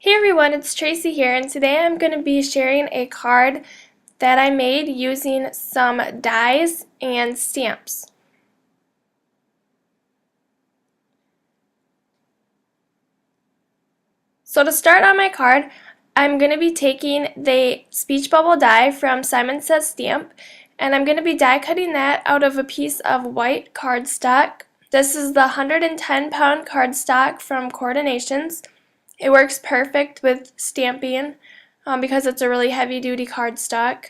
Hey everyone, it's Tracy here, and today I'm going to be sharing a card that I made using some dies and stamps. So to start on my card, I'm going to be taking the Speech Bubble die from Simon Says Stamp, and I'm going to be die cutting that out of a piece of white cardstock. This is the 110-pound cardstock from Coordinations. It works perfect with stamping because it's a really heavy-duty cardstock.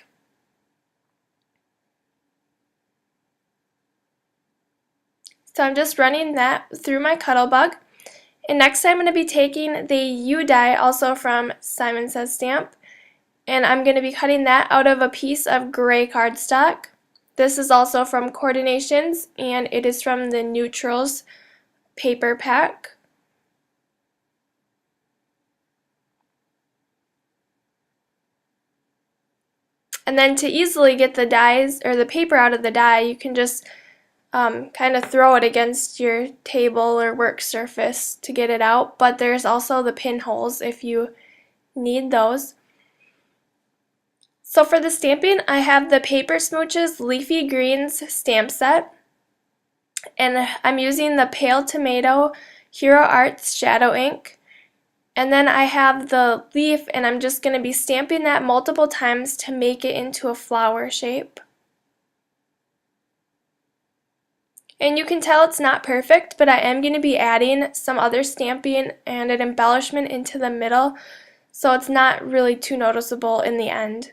So I'm just running that through my Cuttlebug. And next I'm going to be taking the U die, also from Simon Says Stamp, and I'm going to be cutting that out of a piece of gray cardstock. This is also from Coordinations, and it is from the Neutrals paper pack. And then to easily get the dies or the paper out of the die, you can just kind of throw it against your table or work surface to get it out, but there's also the pinholes if you need those. So for the stamping, I have the Paper Smooches Leafy Greens stamp set, and I'm using the Pale Tomato Hero Arts Shadow ink. And then I have the leaf, and I'm just going to be stamping that multiple times to make it into a flower shape. And you can tell it's not perfect, but I am going to be adding some other stamping and an embellishment into the middle, so it's not really too noticeable in the end.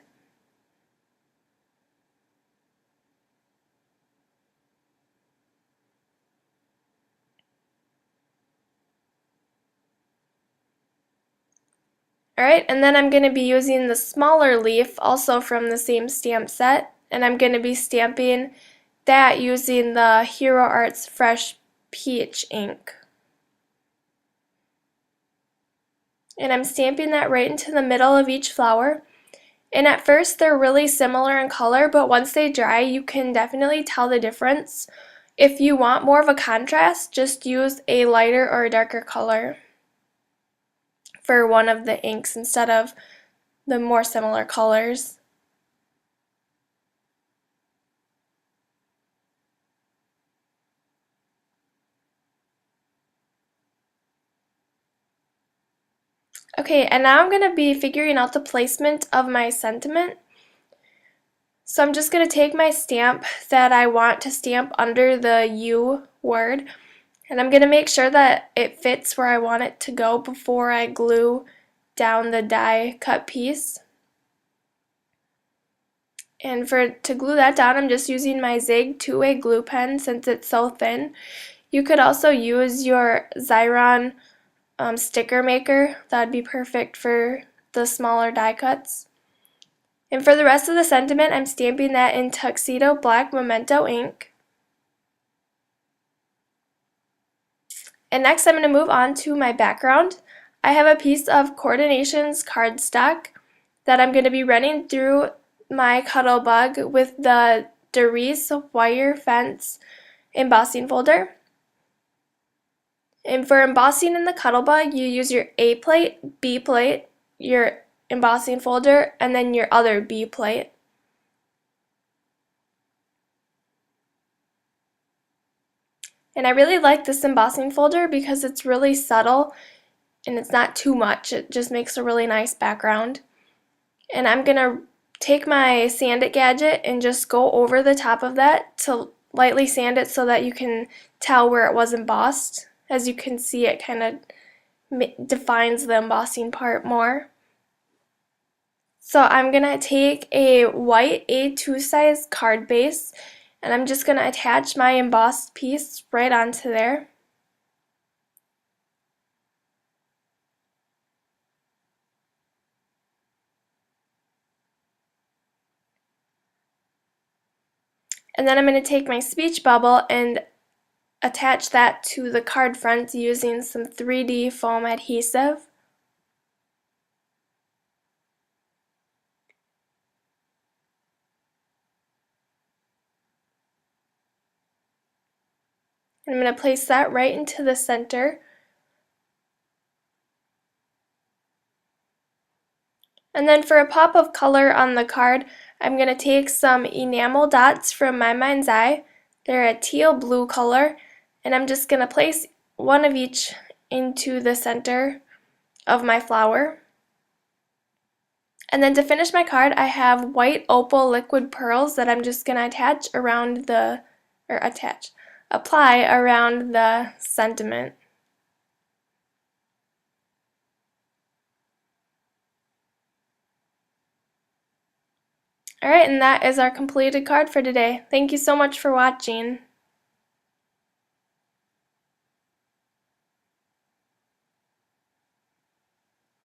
Alright, and then I'm going to be using the smaller leaf, also from the same stamp set, and I'm going to be stamping that using the Hero Arts Fresh Peach ink. And I'm stamping that right into the middle of each flower. And at first they're really similar in color, but once they dry you can definitely tell the difference. If you want more of a contrast, just use a lighter or a darker color for one of the inks instead of the more similar colors. Okay, and now I'm going to be figuring out the placement of my sentiment. So I'm just going to take my stamp that I want to stamp under the U word, and I'm going to make sure that it fits where I want it to go before I glue down the die cut piece. And to glue that down, I'm just using my Zig two-way glue pen since it's so thin. You could also use your Xyron sticker maker. That would be perfect for the smaller die cuts. And for the rest of the sentiment, I'm stamping that in Tuxedo Black Memento ink. And next I'm going to move on to my background. I have a piece of Coordinations cardstock that I'm going to be running through my Cuttlebug with the Darice Wire Fence embossing folder. And for embossing in the Cuttlebug, you use your A plate, B plate, your embossing folder, and then your other B plate. And I really like this embossing folder because it's really subtle and it's not too much. It just makes a really nice background. And I'm going to take my Sand It gadget and just go over the top of that to lightly sand it so that you can tell where it was embossed. As you can see, it kind of defines the embossing part more. So I'm going to take a white A2 size card base, and I'm just going to attach my embossed piece right onto there. And then I'm going to take my speech bubble and attach that to the card front using some 3D foam adhesive. I'm going to place that right into the center. And then for a pop of color on the card, I'm going to take some enamel dots from My Mind's Eye. They're a teal blue color, and I'm just going to place one of each into the center of my flower. And then to finish my card, I have white opal liquid pearls that I'm just going to apply around the sentiment. Alright, and that is our completed card for today. Thank you so much for watching.